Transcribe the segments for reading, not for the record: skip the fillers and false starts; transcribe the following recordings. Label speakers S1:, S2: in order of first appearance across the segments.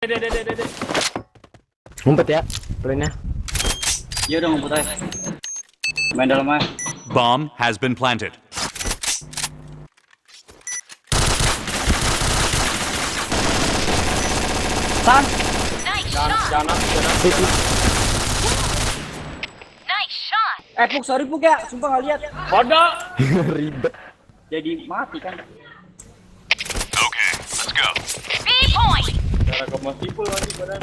S1: Dede.
S2: Ngumpet ya, plannya.
S3: Iya udah ngumpet aja. Main dalam aja.
S4: Bomb has been planted.
S3: San.
S1: Jangan.
S5: Nice shot.
S3: Puk, sorry Puk ya, sumpah nggak lihat.
S1: Bodoh.
S2: Ribet.
S3: Jadi mati kan.
S4: Okay, let's go.
S5: B point.
S1: Cara kamu sipul lagi badan.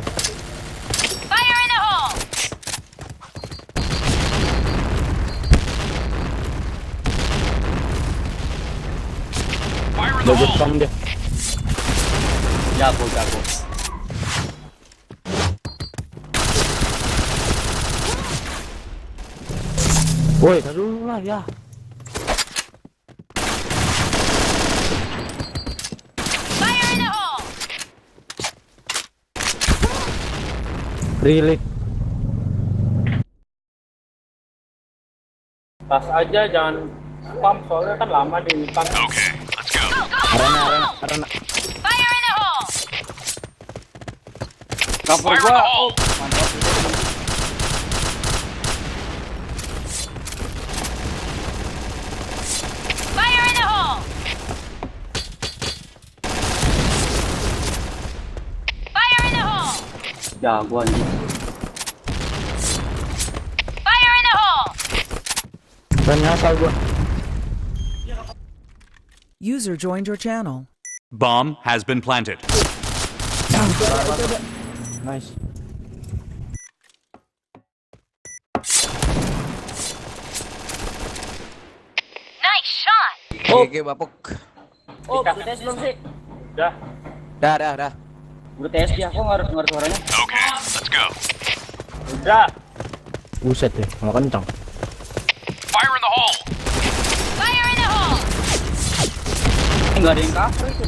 S5: Fire in the hole.
S4: Fire in the
S2: Jago
S4: hole.
S2: pam dia.
S3: Jago.
S2: Woi, taruh dulu lah ya.
S5: Fire in the hole.
S2: Really?
S1: Tas aja jangan spam soalnya kan lama di spam.
S4: Okay, let's go.
S2: Arena.
S5: Fire in the hole.
S3: Cover
S4: Fire in
S3: gua.
S4: the hole.
S3: Mantap.
S5: Fire in the hole. Fire in the hole.
S3: Jago anjing.
S5: Fire in the hole.
S2: Dan asal gua.
S6: User joined your channel.
S4: Bomb has been planted.
S2: Nice.
S5: Nice shot.
S2: Oke, bapuk.
S3: Oh, udah tes belum sih?
S1: Udah.
S2: Dah.
S3: Udah tes dia, kok nggak suaranya?
S4: Okay, let's go.
S1: Udah.
S2: Buset deh, mau kencang.
S4: Fire in the hole.
S5: Fire in the hole.
S3: Nggak ada yang cover itu.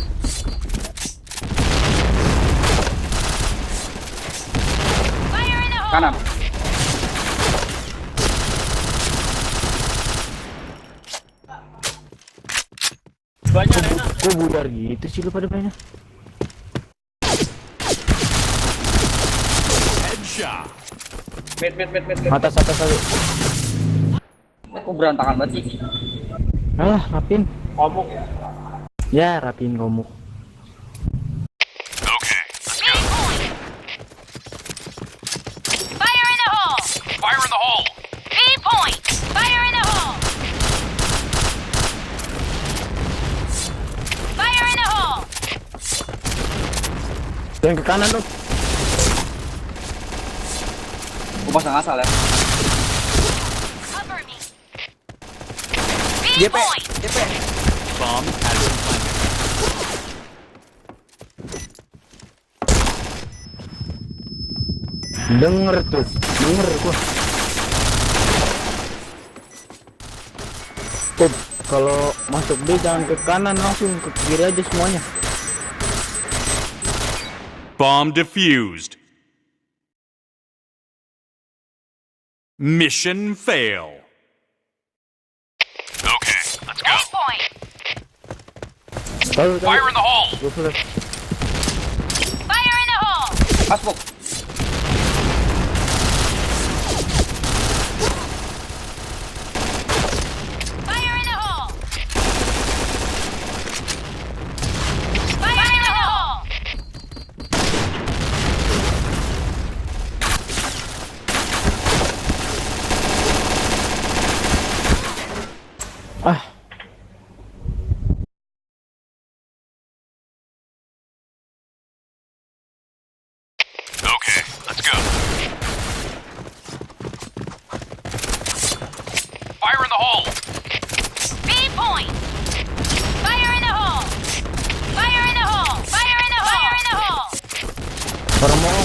S5: Fire in the hole.
S3: Kanan.
S1: Banyak Rena.
S2: Kok budar gitu sih lu pada mainnya?
S4: Headshot.
S1: Mid.
S2: Atas aja.
S3: Kok berantakan banget sih?
S2: Alah, rapin.
S1: Komuk.
S2: Ya, rapin komuk.
S4: Okay, let's
S5: B
S4: go.
S5: point. Fire in the hole.
S4: Fire in the hole.
S5: B point. Fire in the hole. Fire in the hole.
S2: Dan ke kanan lu.
S3: Gua pasang asal ya.
S5: Cover me. B
S2: JP.
S5: point.
S4: Bomb has been planted.
S2: Denger gua. Tuh, kalau masuk B jangan ke kanan, langsung ke kiri aja semuanya.
S4: Bomb defused. Mission fail. Okay, let's go.
S5: A point.
S2: Tahu.
S4: Fire in the hole.
S2: Gua flash.
S5: Fire in the hole.
S3: Aspok.
S5: Fire in the hole. Fire in the hole.
S2: Ah,
S4: Okay, let's go. Fire in the hole.
S5: B point. Fire in the hole. Fire in the hole. Fire in the hole. Fire in the hole.
S2: orang mau.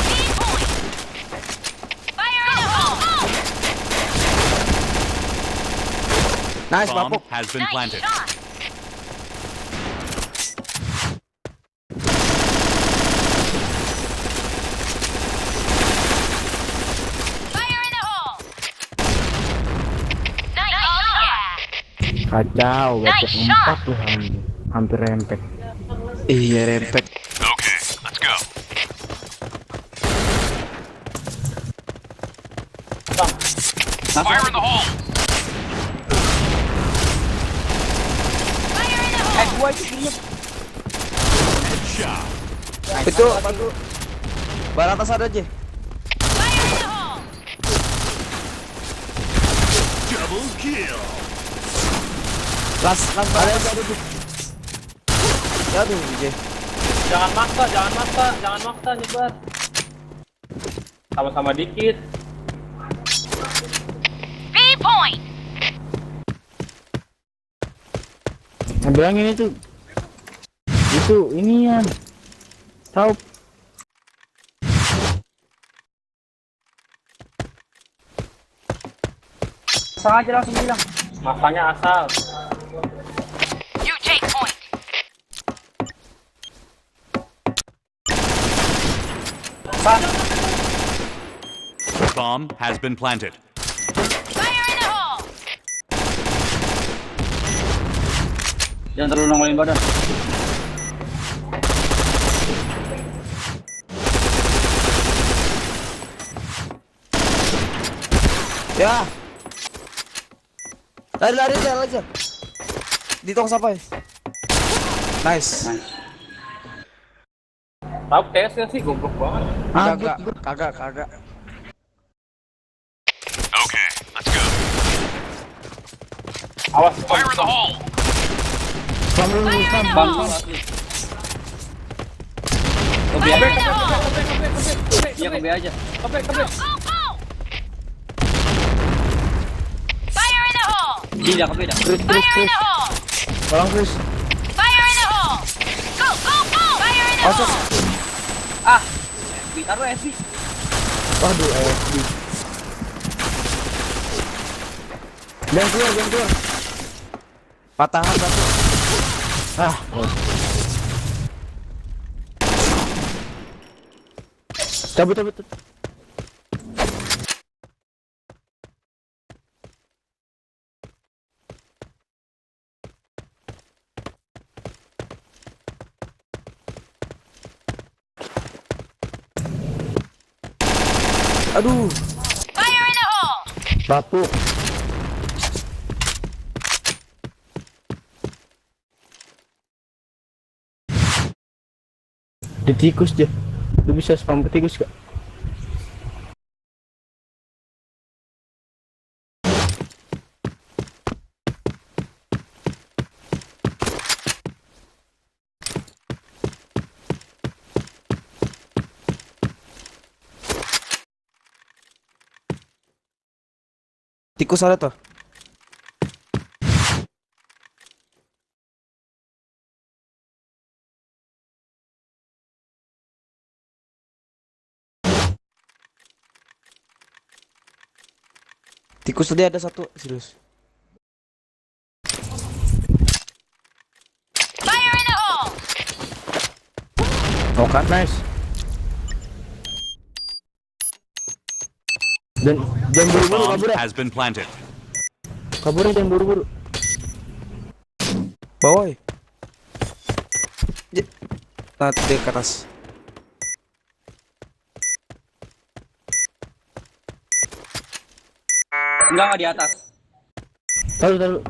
S5: B point. Fire in the hole.
S2: Nice,
S4: Bomb
S2: bapuk.
S4: has been
S5: Nice
S4: planted.
S5: shot.
S2: Kacau,
S5: Nice
S2: gacok
S5: shot.
S2: 4 tuh hampir rempet.
S7: Iya rempet.
S4: Okay, let's go. Fire in the hole.
S5: Fire in the hole!
S1: Gua itu punya.
S4: Headshot.
S7: Itu batu. Bar atas ada aja.
S5: Fire in the hole!
S4: Double kill.
S7: Las ada aja ada tuh. Ya tuh J.
S1: Jangan maksa nyebar. Sama-sama dikit.
S5: B point!
S2: Nah, bilangin itu inian. Tahu
S3: Pasang aja langsung bilang.
S1: Masanya asal.
S5: You take point!
S4: Bomb has been planted.
S5: Fire in the hole!
S3: Jangan terlalu nongolin badan.
S7: Ya. Lari aja. Di tong sampai. Nice.
S1: Tahu TS sih goblok banget.
S7: Kagak.
S4: Okay, let's go.
S1: Awas.
S4: Fire in the hole.
S5: Fire in the
S3: Bang,
S5: hole!
S3: ke B
S5: Fire
S3: aja.
S5: in the hole!
S3: Iya ke B aja.
S5: Go, go! Fire in the hole!
S3: Tidak ke B dah.
S5: Fire in the hole!
S2: tolong Chris.
S5: Fire in the hole! Go! Fire in the hole!
S3: Ah, SB taruh SB.
S2: Waduh, AFD. Jangan keluar.
S7: Patahan satu.
S2: Oh. Cabut.
S7: Aduh.
S5: Fire in the hole!
S2: Batu. Di tikus dia. Lu bisa spam ke tikus gak?
S7: Tikus ada tuh. Tikus tadi ada satu, serius.
S5: Fire in the hole!
S2: Oh kan, nice. Dan jangan buru-buru
S4: Bomb
S2: kabur ya.
S4: has been planted.
S2: Kaburnya jangan buru-buru.
S7: Bawa. Nanti ke atas.
S3: Enggak di atas.
S2: Taruh.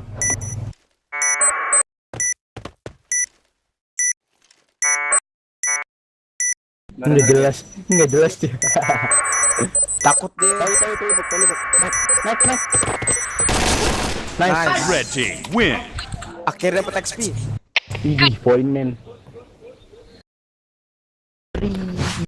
S2: Nggak jelas dia.
S7: Takut dia.
S2: Tahu. Naik.
S7: Nice.
S4: Red team win.
S7: Akhirnya dapat XP.
S2: Ih, poin men.